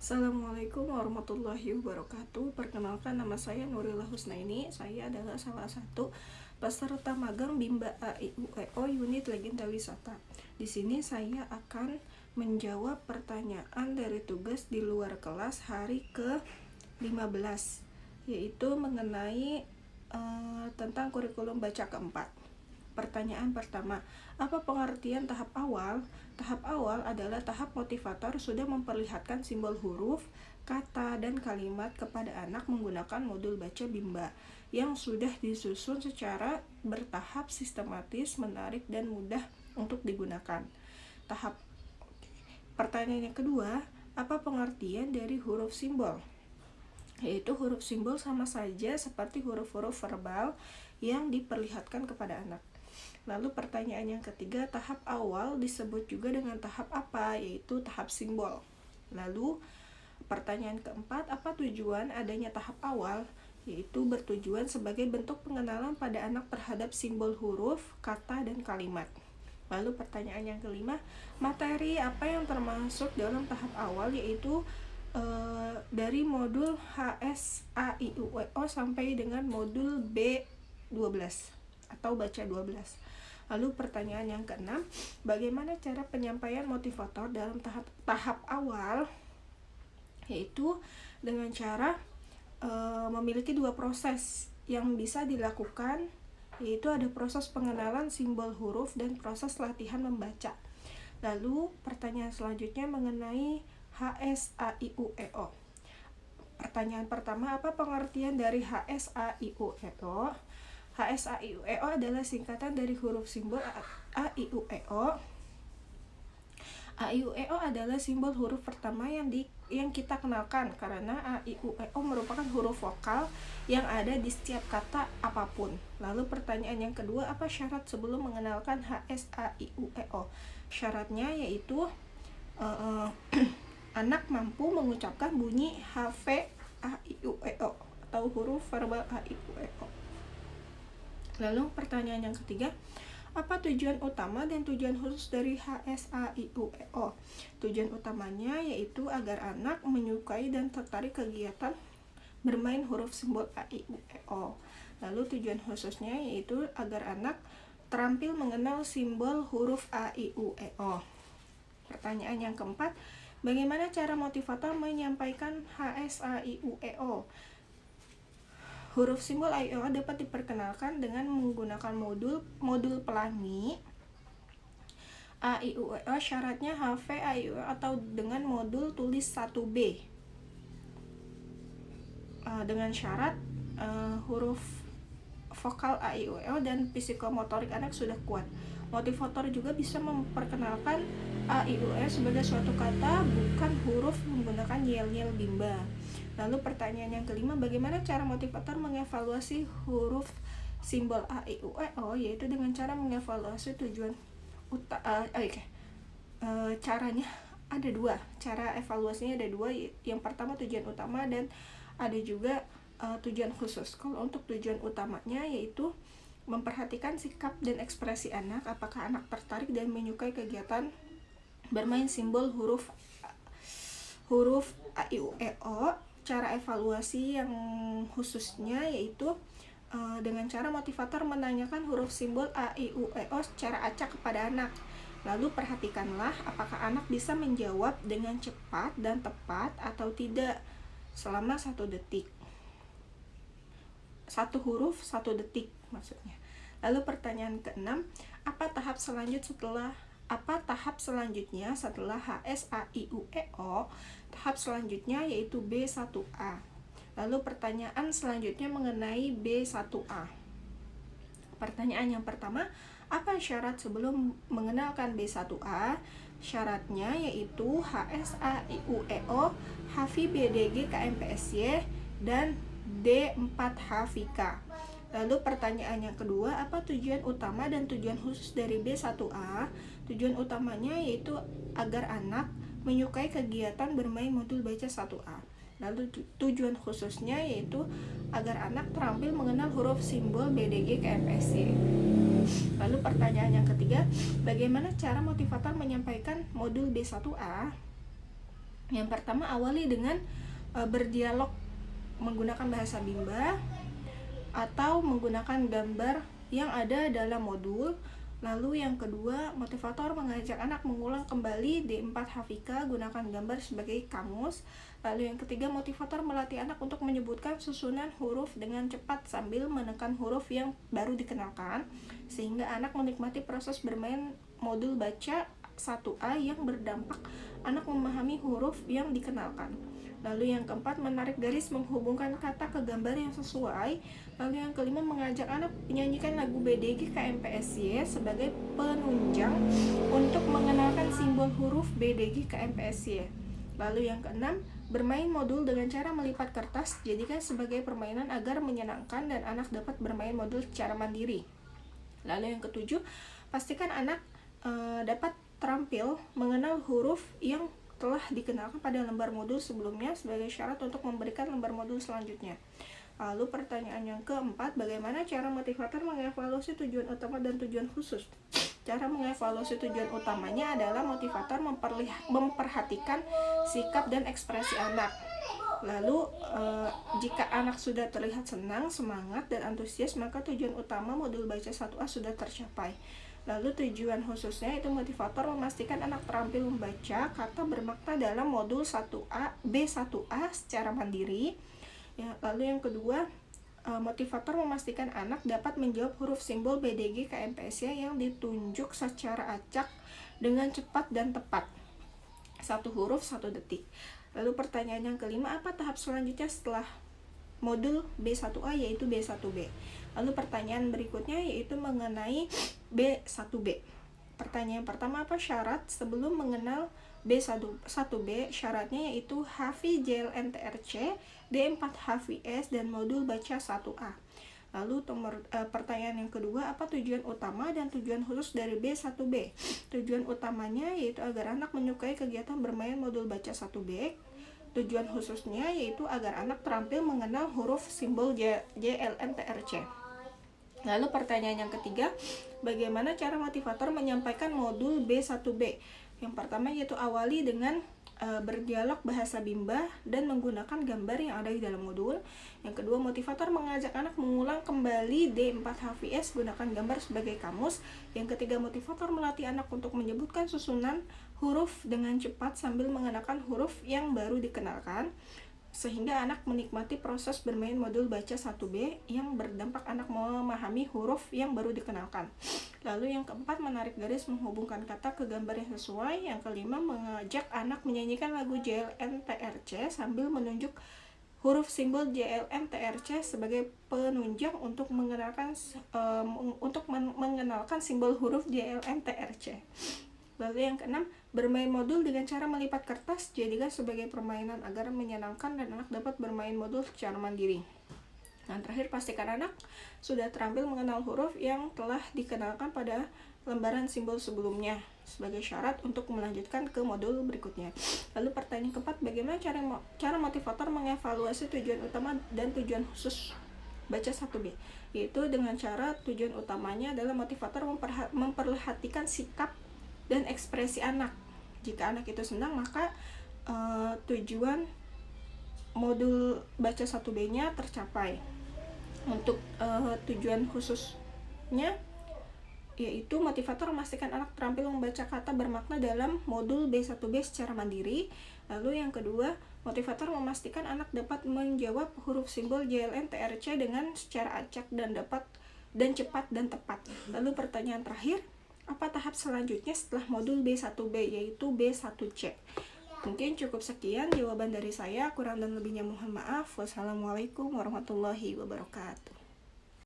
Assalamualaikum warahmatullahi wabarakatuh. Perkenalkan, nama saya Nurila Husnaini. Saya adalah salah satu peserta magang Bimba AIUEO Unit Legenda Wisata. Di sini saya akan menjawab pertanyaan dari tugas di luar kelas hari ke-15, yaitu mengenai tentang kurikulum baca keempat. Pertanyaan pertama, apa pengertian tahap awal? Tahap awal adalah tahap motivator sudah memperlihatkan simbol huruf, kata, dan kalimat kepada anak menggunakan modul baca Bimba yang sudah disusun secara bertahap, sistematis, menarik, dan mudah untuk digunakan. Pertanyaan yang kedua, apa pengertian dari huruf simbol? Yaitu huruf simbol sama saja seperti huruf-huruf verbal yang diperlihatkan kepada anak. Lalu pertanyaan yang ketiga, tahap awal disebut juga dengan tahap apa? Yaitu tahap simbol. Lalu pertanyaan keempat, apa tujuan adanya tahap awal? Yaitu bertujuan sebagai bentuk pengenalan pada anak terhadap simbol huruf, kata, dan kalimat. Lalu pertanyaan yang kelima, materi apa yang termasuk dalam tahap awal? Yaitu dari modul HSAIUEO sampai dengan modul B12 atau baca 12. Lalu pertanyaan yang keenam, bagaimana cara penyampaian motivator dalam tahap awal? Yaitu dengan cara memiliki dua proses yang bisa dilakukan, yaitu ada proses pengenalan simbol huruf dan proses latihan membaca. Lalu pertanyaan selanjutnya mengenai HSAIUEO. Pertanyaan pertama, apa pengertian dari HSAIUEO? HSAIUEO adalah singkatan dari huruf simbol AIUEO. AIUEO adalah simbol huruf pertama yang kita kenalkan, karena AIUEO merupakan huruf vokal yang ada di setiap kata apapun. Lalu pertanyaan yang kedua, apa syarat sebelum mengenalkan HSAIUEO? Syaratnya yaitu anak mampu mengucapkan bunyi HVAIUEO atau huruf verbal AIUEO. Lalu pertanyaan yang ketiga, apa tujuan utama dan tujuan khusus dari HSAIUEO? Tujuan utamanya yaitu agar anak menyukai dan tertarik kegiatan bermain huruf simbol AIUEO. Lalu tujuan khususnya yaitu agar anak terampil mengenal simbol huruf AIUEO. Pertanyaan yang keempat, bagaimana cara motivator menyampaikan HSAIUEO? Huruf simbol AIUEO dapat diperkenalkan dengan menggunakan modul pelangi AIUEO, syaratnya HV-AIUEO atau dengan modul tulis 1B. Dengan syarat huruf vokal AIUEO dan psikomotorik anak sudah kuat. Motivator juga bisa memperkenalkan AIUEO sebagai suatu kata, bukan huruf menggunakan yel-yel Bimba. Lalu pertanyaan yang kelima, bagaimana cara motivator mengevaluasi huruf simbol AIUEO? Yaitu dengan cara mengevaluasi tujuan caranya ada dua. Cara evaluasinya ada dua. Yang pertama tujuan utama dan ada juga tujuan khusus. Kalau untuk tujuan utamanya yaitu memperhatikan sikap dan ekspresi anak, apakah anak tertarik dan menyukai kegiatan bermain simbol huruf AIUEO. Cara evaluasi yang khususnya yaitu dengan cara motivator menanyakan huruf simbol AIUEO secara acak kepada anak. Lalu perhatikanlah apakah anak bisa menjawab dengan cepat dan tepat atau tidak selama 1 detik. 1 huruf 1 detik maksudnya. Lalu pertanyaan keenam, apa tahap selanjutnya setelah HSAIUEO? Tahap selanjutnya yaitu B1A. Lalu pertanyaan selanjutnya mengenai B1A. Pertanyaan yang pertama, apa syarat sebelum mengenalkan B1A? Syaratnya yaitu HSAIUEO, HAVI BDG KMPSY, dan D4HVK. Lalu pertanyaan yang kedua, apa tujuan utama dan tujuan khusus dari B1A? Tujuan utamanya yaitu agar anak menyukai kegiatan bermain modul baca 1A. Lalu tujuan khususnya yaitu agar anak terampil mengenal huruf simbol BDG KMPSY. Lalu pertanyaan yang ketiga, bagaimana cara motivator menyampaikan modul B1A? Yang pertama, awali dengan berdialog menggunakan bahasa Bimba atau menggunakan gambar yang ada dalam modul. Lalu yang kedua, motivator mengajak anak mengulang kembali D4 Hafika, gunakan gambar sebagai kamus. Lalu yang ketiga, motivator melatih anak untuk menyebutkan susunan huruf dengan cepat sambil menekan huruf yang baru dikenalkan, sehingga anak menikmati proses bermain modul baca 1A yang berdampak anak memahami huruf yang dikenalkan. Lalu yang keempat, menarik garis menghubungkan kata ke gambar yang sesuai. Lalu yang kelima, mengajak anak menyanyikan lagu BDG KMPSY sebagai penunjang untuk mengenalkan simbol huruf BDG KMPSY. Lalu yang keenam, bermain modul dengan cara melipat kertas, jadikan sebagai permainan agar menyenangkan dan anak dapat bermain modul secara mandiri. Lalu yang ketujuh, pastikan anak dapat terampil mengenal huruf yang telah dikenalkan pada lembar modul sebelumnya sebagai syarat untuk memberikan lembar modul selanjutnya. Lalu pertanyaan yang keempat, bagaimana cara motivator mengevaluasi tujuan utama dan tujuan khusus? Cara mengevaluasi tujuan utamanya adalah motivator memperhatikan sikap dan ekspresi anak. Lalu jika anak sudah terlihat senang, semangat, dan antusias, maka tujuan utama modul baca 1A sudah tercapai. Lalu tujuan khususnya itu motivator memastikan anak terampil membaca kata bermakna dalam modul 1A, B1A secara mandiri. Ya, lalu yang kedua, motivator memastikan anak dapat menjawab huruf simbol BDG KMPSY yang ditunjuk secara acak dengan cepat dan tepat. 1 huruf 1 detik. Lalu pertanyaan yang kelima, apa tahap selanjutnya setelah modul B1A yaitu B1B? Lalu pertanyaan berikutnya yaitu mengenai B1B. Pertanyaan pertama, apa syarat sebelum mengenal B1B? Syaratnya yaitu Hafi JLN TRC, D4 HVS, dan modul baca 1A. Lalu pertanyaan yang kedua, apa tujuan utama dan tujuan khusus dari B1B? Tujuan utamanya yaitu agar anak menyukai kegiatan bermain modul baca 1B. Tujuan khususnya yaitu agar anak terampil mengenal huruf simbol JLN TRC. Lalu pertanyaan yang ketiga, bagaimana cara motivator menyampaikan modul B1B? Yang pertama yaitu awali dengan berdialog bahasa Bimba dan menggunakan gambar yang ada di dalam modul. Yang kedua, motivator mengajak anak mengulang kembali D4 HVS, gunakan gambar sebagai kamus. Yang ketiga, motivator melatih anak untuk menyebutkan susunan huruf dengan cepat sambil mengenakan huruf yang baru dikenalkan, sehingga anak menikmati proses bermain modul baca 1B yang berdampak anak memahami huruf yang baru dikenalkan. Lalu yang keempat, menarik garis menghubungkan kata ke gambar yang sesuai. Yang kelima, mengajak anak menyanyikan lagu JLN TRC sambil menunjuk huruf simbol JLN TRC sebagai penunjang untuk mengenalkan simbol huruf JLN TRC. Lalu yang keenam, bermain modul dengan cara melipat kertas, jadikan sebagai permainan agar menyenangkan dan anak dapat bermain modul secara mandiri. Dan terakhir, pastikan anak sudah terampil mengenal huruf yang telah dikenalkan pada lembaran simbol sebelumnya sebagai syarat untuk melanjutkan ke modul berikutnya. Lalu pertanyaan keempat, bagaimana cara motivator mengevaluasi tujuan utama dan tujuan khusus baca 1B? Yaitu dengan cara tujuan utamanya adalah motivator memperhatikan sikap dan ekspresi anak. Jika anak itu senang, maka tujuan modul baca 1B-nya tercapai. Untuk tujuan khususnya yaitu motivator memastikan anak terampil membaca kata bermakna dalam modul B1B secara mandiri. Lalu yang kedua, motivator memastikan anak dapat menjawab huruf simbol JLN TRC dengan secara acak dan cepat dan tepat. Lalu pertanyaan terakhir, apa tahap selanjutnya setelah modul B1B yaitu B1C? Mungkin cukup sekian jawaban dari saya, kurang dan lebihnya mohon maaf. Wassalamualaikum warahmatullahi wabarakatuh.